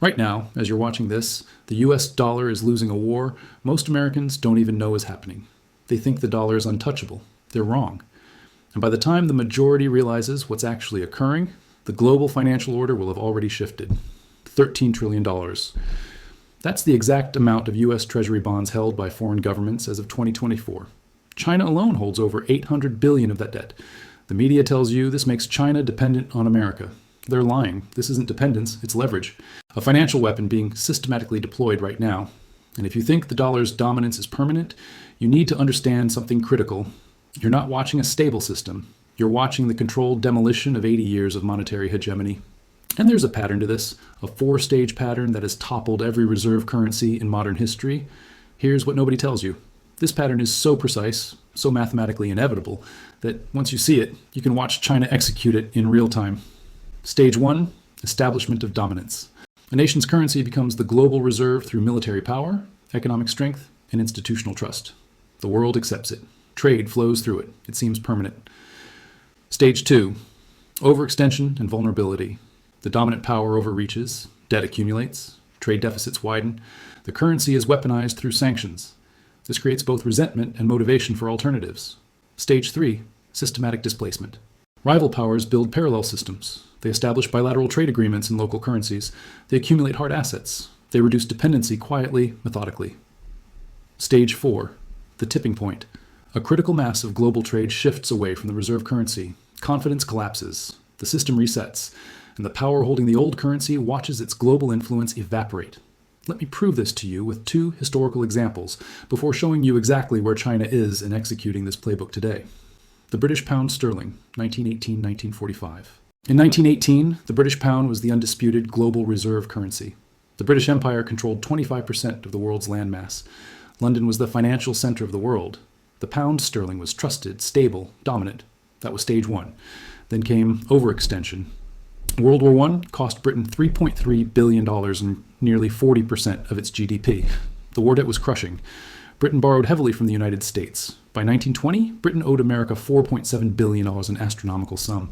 Right now, as you're watching this, the US dollar is losing a war most Americans don't even know is happening. They think the dollar is untouchable. They're wrong. And by the time the majority realizes what's actually occurring, the global financial order will have already shifted. $13 trillion. That's the exact amount of US Treasury bonds held by foreign governments as of 2024. China alone holds over $800 billion of that debt. The media tells you this makes China dependent on America. They're lying. This isn't dependence, it's leverage. A financial weapon being systematically deployed right now. And if you think the dollar's dominance is permanent, you need to understand something critical. You're not watching a stable system. You're watching the controlled demolition of 80 years of monetary hegemony. And there's a pattern to this, a 4-stage pattern that has toppled every reserve currency in modern history. Here's what nobody tells you. This pattern is so precise, so mathematically inevitable, that once you see it, you can watch China execute it in real time. Stage 1, establishment of dominance. A nation's currency becomes the global reserve through military power, economic strength, and institutional trust. The world accepts it. Trade flows through it. It seems permanent. Stage 2, overextension and vulnerability. The dominant power overreaches, debt accumulates, trade deficits widen. The currency is weaponized through sanctions. This creates both resentment and motivation for alternatives. Stage 3, systematic displacement. Rival powers build parallel systems. They establish bilateral trade agreements in local currencies. They accumulate hard assets. They reduce dependency quietly, methodically. Stage 4, the tipping point. A critical mass of global trade shifts away from the reserve currency. Confidence collapses. The system resets. And the power holding the old currency watches its global influence evaporate. Let me prove this to you with 2 historical examples before showing you exactly where China is in executing this playbook today. The British pound sterling, 1918-1945. In 1918, the British pound was the undisputed global reserve currency. The British Empire controlled 25% of the world's landmass. London was the financial center of the world. The pound sterling was trusted, stable, dominant. That was stage 1. Then came overextension. World War I cost Britain $3.3 billion and nearly 40% of its GDP. The war debt was crushing. Britain borrowed heavily from the United States. By 1920, Britain owed America $4.7 billion, an astronomical sum.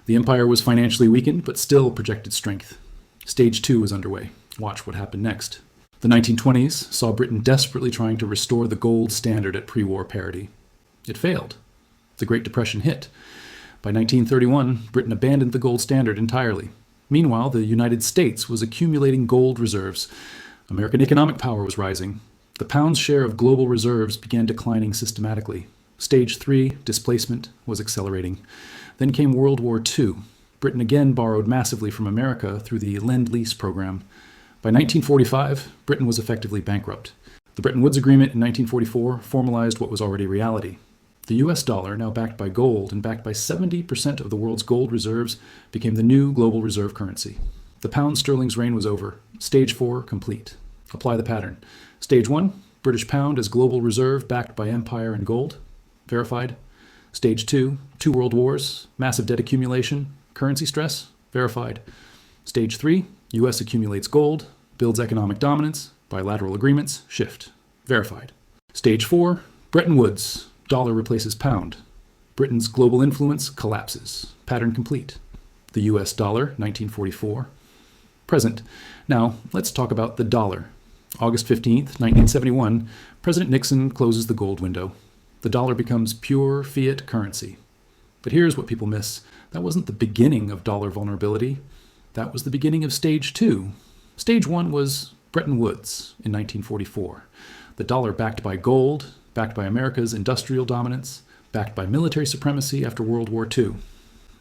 The empire was financially weakened, but still projected strength. Stage 2 was underway. Watch what happened next. The 1920s saw Britain desperately trying to restore the gold standard at pre-war parity. It failed. The Great Depression hit. By 1931, Britain abandoned the gold standard entirely. Meanwhile, the United States was accumulating gold reserves. American economic power was rising. The pound's share of global reserves began declining systematically. Stage 3, displacement, was accelerating. Then came World War II. Britain again borrowed massively from America through the Lend-Lease program. By 1945, Britain was effectively bankrupt. The Bretton Woods Agreement in 1944 formalized what was already reality. The US dollar, now backed by gold and backed by 70% of the world's gold reserves, became the new global reserve currency. The pound sterling's reign was over. Stage 4, complete. Apply the pattern. Stage 1, British pound as global reserve backed by empire and gold. Verified. Stage 2, 2 world wars, massive debt accumulation, currency stress. Verified. Stage 3, US accumulates gold, builds economic dominance, bilateral agreements, shift. Verified. Stage 4, Bretton Woods, dollar replaces pound. Britain's global influence collapses. Pattern complete. The US dollar, 1944. Present. Now, let's talk about the dollar. August 15th, 1971, President Nixon closes the gold window. The dollar becomes pure fiat currency. But here's what people miss. That wasn't the beginning of dollar vulnerability. That was the beginning of stage 2. Stage 1 was Bretton Woods in 1944. The dollar backed by gold, backed by America's industrial dominance, backed by military supremacy after World War II.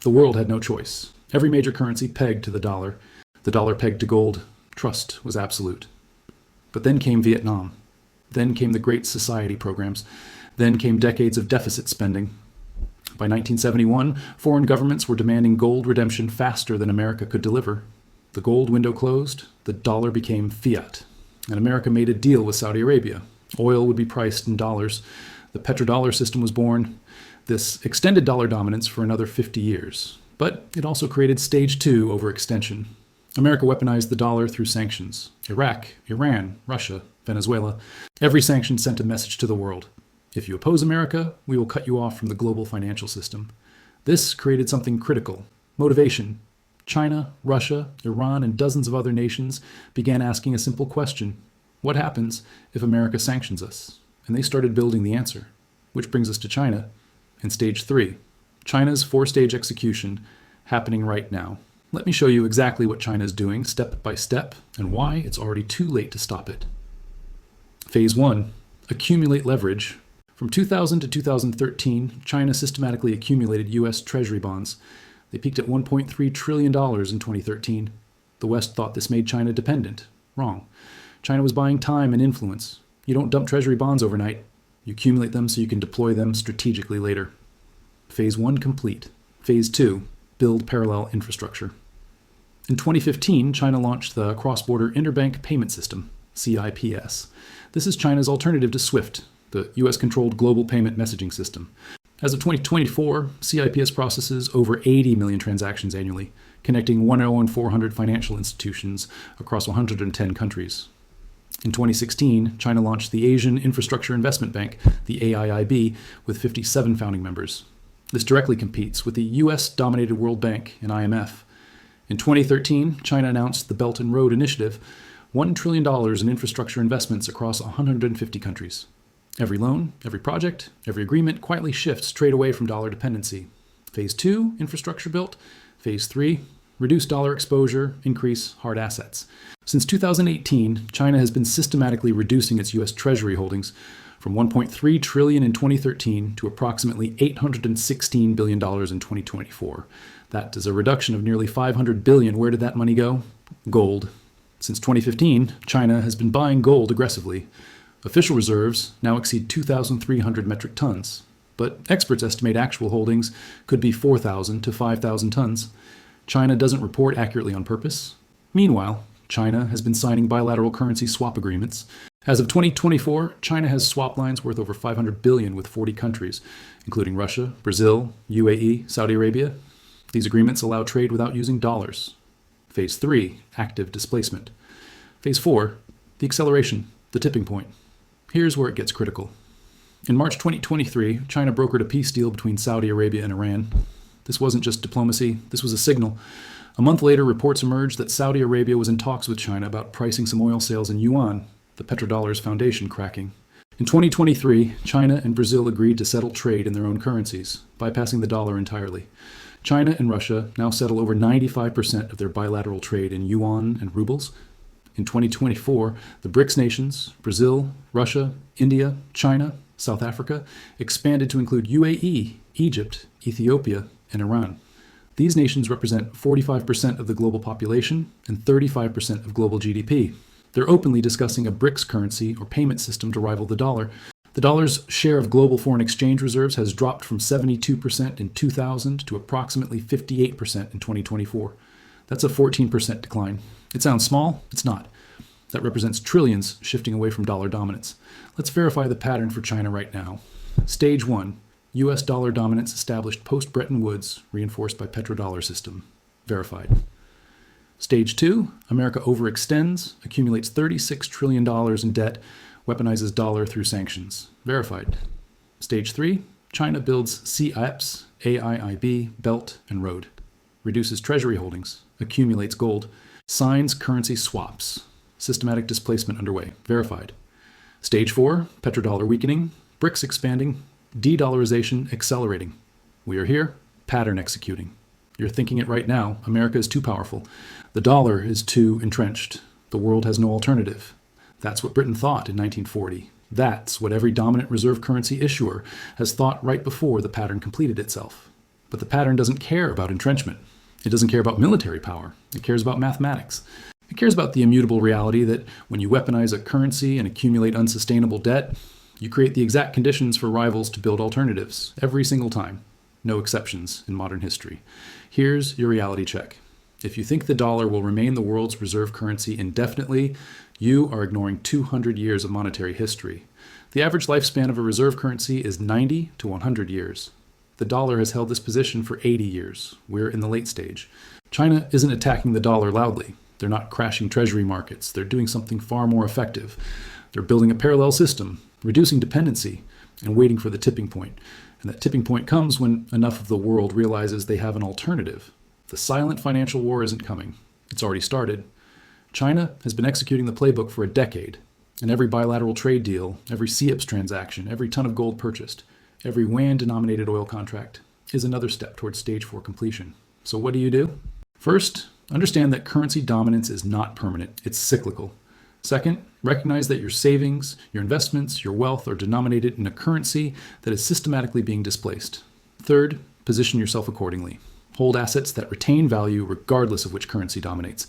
The world had no choice. Every major currency pegged to the dollar pegged to gold. Trust was absolute. But then came Vietnam. Then came the Great Society programs. Then came decades of deficit spending. By 1971, foreign governments were demanding gold redemption faster than America could deliver. The gold window closed, the dollar became fiat, and America made a deal with Saudi Arabia. Oil would be priced in dollars. The petrodollar system was born. This extended dollar dominance for another 50 years. But it also created stage 2 overextension. America weaponized the dollar through sanctions. Iraq, Iran, Russia, Venezuela. Every sanction sent a message to the world. If you oppose America, we will cut you off from the global financial system. This created something critical: motivation. China, Russia, Iran, and dozens of other nations began asking a simple question: what happens if America sanctions us? And they started building the answer, which brings us to China and stage 3, China's 4-stage execution happening right now. Let me show you exactly what China is doing step by step and why it's already too late to stop it. Phase 1, accumulate leverage. From 2000 to 2013, China systematically accumulated U.S. Treasury bonds. They peaked at $1.3 trillion in 2013. The West thought this made China dependent. Wrong. China was buying time and influence. You don't dump Treasury bonds overnight. You accumulate them so you can deploy them strategically later. Phase 1 complete. Phase 2, build parallel infrastructure. In 2015, China launched the Cross-Border Interbank Payment System, CIPS. This is China's alternative to SWIFT, the US-controlled global payment messaging system. As of 2024, CIPS processes over 80 million transactions annually, connecting 1,400 financial institutions across 110 countries. In 2016, China launched the Asian Infrastructure Investment Bank, the AIIB, with 57 founding members. This directly competes with the US-dominated World Bank and IMF. In 2013, China announced the Belt and Road Initiative, $1 trillion in infrastructure investments across 150 countries. Every loan, every project, every agreement quietly shifts trade away from dollar dependency. Phase 2, infrastructure built. Phase 3, reduce dollar exposure, increase hard assets. Since 2018, China has been systematically reducing its U.S. Treasury holdings from $1.3 trillion in 2013 to approximately $816 billion in 2024. That is a reduction of nearly $500 billion. Where did that money go? Gold. Since 2015, China has been buying gold aggressively. Official reserves now exceed 2,300 metric tons, but experts estimate actual holdings could be 4,000 to 5,000 tons. China doesn't report accurately on purpose. Meanwhile, China has been signing bilateral currency swap agreements. As of 2024, China has swap lines worth over $500 billion with 40 countries, including Russia, Brazil, UAE, Saudi Arabia. These agreements allow trade without using dollars. Phase 3, active displacement. Phase 4, the acceleration, the tipping point. Here's where it gets critical. In March 2023, China brokered a peace deal between Saudi Arabia and Iran. This wasn't just diplomacy, this was a signal. A month later, reports emerged that Saudi Arabia was in talks with China about pricing some oil sales in yuan, the petrodollar's foundation cracking. In 2023, China and Brazil agreed to settle trade in their own currencies, bypassing the dollar entirely. China and Russia now settle over 95% of their bilateral trade in yuan and rubles. In 2024, the BRICS nations, Brazil, Russia, India, China, South Africa, expanded to include UAE, Egypt, Ethiopia, and Iran. These nations represent 45% of the global population and 35% of global GDP. They're openly discussing a BRICS currency or payment system to rival the dollar. The dollar's share of global foreign exchange reserves has dropped from 72% in 2000 to approximately 58% in 2024. That's a 14% decline. It sounds small, it's not. That represents trillions shifting away from dollar dominance. Let's verify the pattern for China right now. Stage 1, U.S. dollar dominance established post-Bretton Woods, reinforced by petrodollar system. Verified. Stage 2, America overextends, accumulates $36 trillion in debt, weaponizes dollar through sanctions. Verified. Stage 3, China builds CIPS, AIIB, Belt and Road. Reduces treasury holdings, accumulates gold, signs currency swaps. Systematic displacement underway. Verified. Stage 4, petrodollar weakening, BRICS expanding, de-dollarization accelerating. We are here, pattern executing. You're thinking it right now. America is too powerful. The dollar is too entrenched. The world has no alternative. That's what Britain thought in 1940. That's what every dominant reserve currency issuer has thought right before the pattern completed itself. But the pattern doesn't care about entrenchment. It doesn't care about military power. It cares about mathematics. It cares about the immutable reality that when you weaponize a currency and accumulate unsustainable debt, you create the exact conditions for rivals to build alternatives, every single time. No exceptions in modern history. Here's your reality check. If you think the dollar will remain the world's reserve currency indefinitely, you are ignoring 200 years of monetary history. The average lifespan of a reserve currency is 90 to 100 years. The dollar has held this position for 80 years. We're in the late stage. China isn't attacking the dollar loudly. They're not crashing treasury markets. They're doing something far more effective. They're building a parallel system, reducing dependency, and waiting for the tipping point. And that tipping point comes when enough of the world realizes they have an alternative. The silent financial war isn't coming. It's already started. China has been executing the playbook for a decade, and every bilateral trade deal, every CIPS transaction, every ton of gold purchased, every yuan-denominated oil contract is another step towards stage 4 completion. So what do you do? First, understand that currency dominance is not permanent. It's cyclical. Second, recognize that your savings, your investments, your wealth are denominated in a currency that is systematically being displaced. Third, position yourself accordingly. Hold assets that retain value regardless of which currency dominates.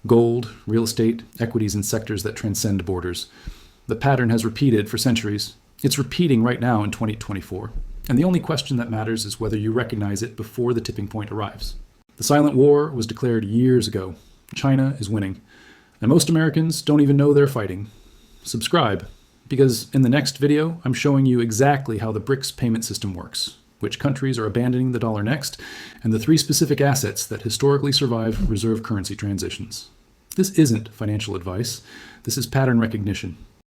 Gold, real estate, equities in sectors that transcend borders. The pattern has repeated for centuries. It's repeating right now in 2024. And the only question that matters is whether you recognize it before the tipping point arrives. The silent war was declared years ago. China is winning. And most Americans don't even know they're fighting. Subscribe, because in the next video, I'm showing you exactly how the BRICS payment system works, which countries are abandoning the dollar next, and the 3 specific assets that historically survive reserve currency transitions. This isn't financial advice. This is pattern recognition.